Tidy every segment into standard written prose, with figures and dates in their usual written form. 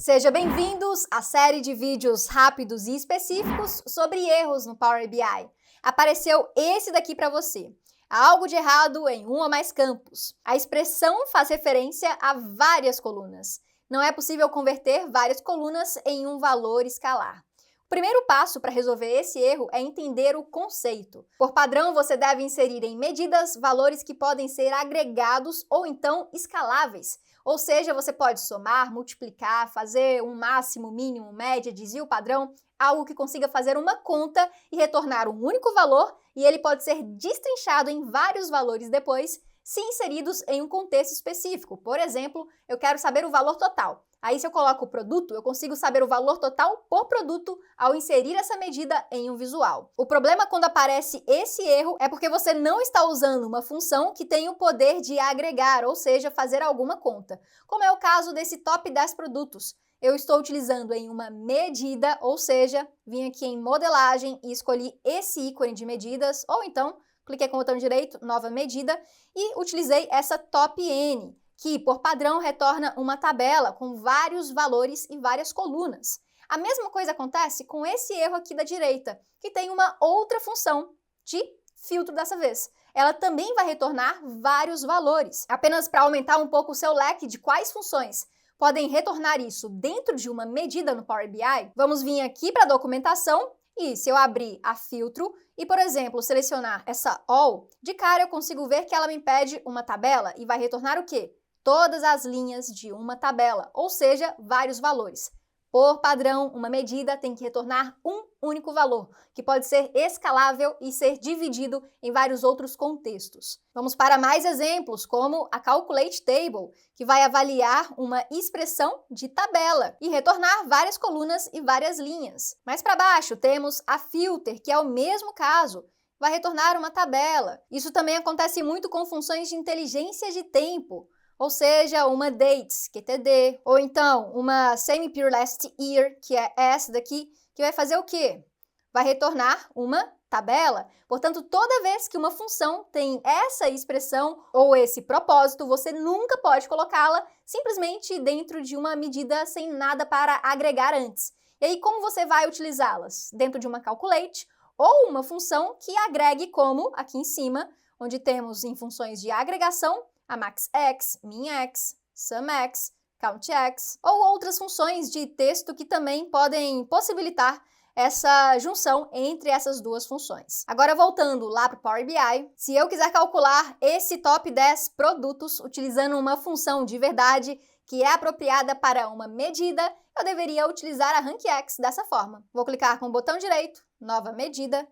Sejam bem-vindos à série de vídeos rápidos e específicos sobre erros no Power BI. Apareceu esse daqui para você. Há algo de errado em um ou mais campos. A expressão faz referência a várias colunas. Não é possível converter várias colunas em um valor escalar. O primeiro passo para resolver esse erro é entender o conceito. Por padrão, você deve inserir em medidas valores que podem ser agregados ou então escaláveis. Ou seja, você pode somar, multiplicar, fazer um máximo, mínimo, média, desvio padrão, algo que consiga fazer uma conta e retornar um único valor, e ele pode ser destrinchado em vários valores depois, se inseridos em um contexto específico. Por exemplo, eu quero saber o valor total. Aí, se eu coloco o produto, eu consigo saber o valor total por produto ao inserir essa medida em um visual. O problema quando aparece esse erro é porque você não está usando uma função que tem o poder de agregar, ou seja, fazer alguma conta, como é o caso desse top 10 produtos. Eu estou utilizando em uma medida, ou seja, vim aqui em modelagem e escolhi esse ícone de medidas, ou então cliquei com o botão direito, nova medida, e utilizei essa top N, que, por padrão, retorna uma tabela com vários valores e várias colunas. A mesma coisa acontece com esse erro aqui da direita, que tem uma outra função de filtro dessa vez. Ela também vai retornar vários valores. Apenas para aumentar um pouco o seu leque de quais funções podem retornar isso dentro de uma medida no Power BI, vamos vir aqui para a documentação e se eu abrir a filtro e, por exemplo, selecionar essa all, de cara eu consigo ver que ela me pede uma tabela e vai retornar o quê? Todas as linhas de uma tabela, ou seja, vários valores. Por padrão, uma medida tem que retornar um único valor, que pode ser escalável e ser dividido em vários outros contextos. Vamos para mais exemplos, como a Calculate Table, que vai avaliar uma expressão de tabela e retornar várias colunas e várias linhas. Mais para baixo temos a Filter, que é o mesmo caso, vai retornar uma tabela. Isso também acontece muito com funções de inteligência de tempo, ou seja, uma dates, QTD, ou então uma semi-pure last year, que é essa daqui, que vai fazer o quê? Vai retornar uma tabela. Portanto, toda vez que uma função tem essa expressão ou esse propósito, você nunca pode colocá-la simplesmente dentro de uma medida sem nada para agregar antes. E aí, como você vai utilizá-las? Dentro de uma calculate ou uma função que agregue como aqui em cima, onde temos em funções de agregação, a maxx, minx, sumx, countx, ou outras funções de texto que também podem possibilitar essa junção entre essas duas funções. Agora, voltando lá para o Power BI, se eu quiser calcular esse top 10 produtos utilizando uma função de verdade que é apropriada para uma medida, eu deveria utilizar a rankx dessa forma. Vou clicar com o botão direito, nova medida,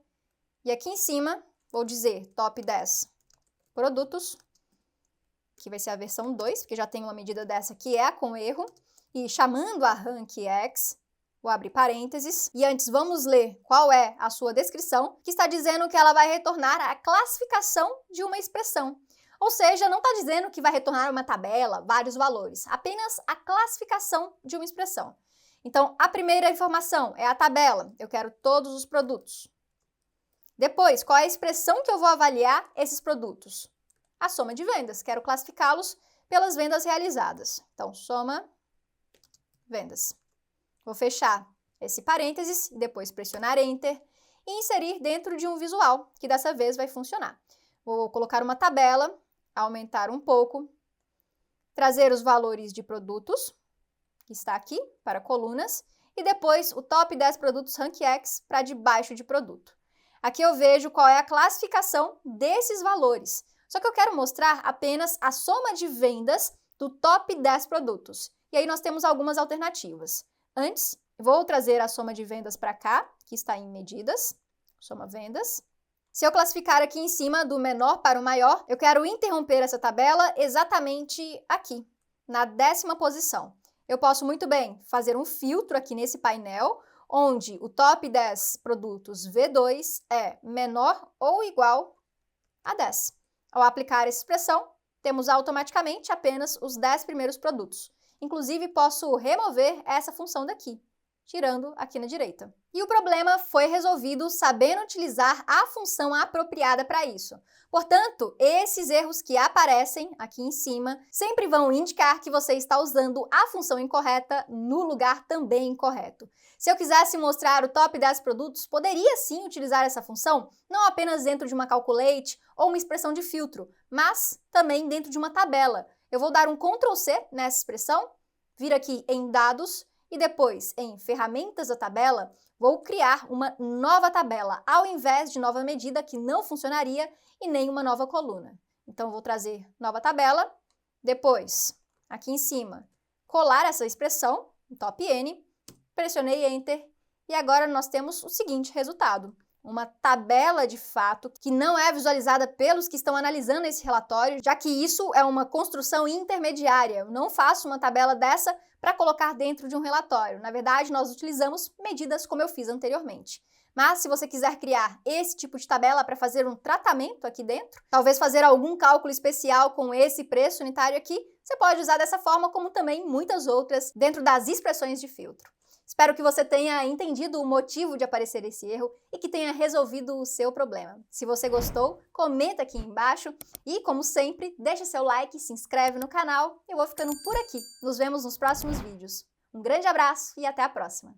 e aqui em cima vou dizer top 10 produtos, que vai ser a versão 2, porque já tem uma medida dessa que é com erro, e chamando a rankx, vou abrir parênteses, e antes vamos ler qual é a sua descrição, que está dizendo que ela vai retornar a classificação de uma expressão. Ou seja, não está dizendo que vai retornar uma tabela, vários valores, apenas a classificação de uma expressão. Então, a primeira informação é a tabela, eu quero todos os produtos. Depois, qual é a expressão que eu vou avaliar esses produtos? A soma de vendas, quero classificá-los pelas vendas realizadas. Então, soma vendas. Vou fechar esse parênteses, depois pressionar Enter e inserir dentro de um visual, que dessa vez vai funcionar. Vou colocar uma tabela, aumentar um pouco, trazer os valores de produtos, que está aqui, para colunas, e depois o top 10 produtos rankx para debaixo de produto. Aqui eu vejo qual é a classificação desses valores. Só que eu quero mostrar apenas a soma de vendas do top 10 produtos. E aí nós temos algumas alternativas. Antes, vou trazer a soma de vendas para cá, que está em medidas, soma vendas. Se eu classificar aqui em cima do menor para o maior, eu quero interromper essa tabela exatamente aqui, na 10ª posição. Eu posso muito bem fazer um filtro aqui nesse painel, onde o top 10 produtos V2 é menor ou igual a 10. Ao aplicar essa expressão, temos automaticamente apenas os 10 primeiros produtos. Inclusive, posso remover essa função daqui. girando aqui na direita. E o problema foi resolvido sabendo utilizar a função apropriada para isso. Portanto, esses erros que aparecem aqui em cima sempre vão indicar que você está usando a função incorreta no lugar também incorreto. Se eu quisesse mostrar o top 10 produtos, poderia sim utilizar essa função, não apenas dentro de uma calculate ou uma expressão de filtro, mas também dentro de uma tabela. Eu vou dar um Ctrl C nessa expressão, vir aqui em dados e depois em ferramentas da tabela, vou criar uma nova tabela, ao invés de nova medida, que não funcionaria, e nem uma nova coluna. Então, vou trazer nova tabela, depois, aqui em cima, colar essa expressão, top N, pressionei Enter, e agora nós temos o seguinte resultado. Uma tabela de fato que não é visualizada pelos que estão analisando esse relatório, já que isso é uma construção intermediária. Eu não faço uma tabela dessa para colocar dentro de um relatório. Na verdade, nós utilizamos medidas como eu fiz anteriormente. Mas se você quiser criar esse tipo de tabela para fazer um tratamento aqui dentro, talvez fazer algum cálculo especial com esse preço unitário aqui, você pode usar dessa forma, como também muitas outras dentro das expressões de filtro. Espero que você tenha entendido o motivo de aparecer esse erro e que tenha resolvido o seu problema. Se você gostou, comenta aqui embaixo e, como sempre, deixa seu like, se inscreve no canal. Eu vou ficando por aqui. Nos vemos nos próximos vídeos. Um grande abraço e até a próxima!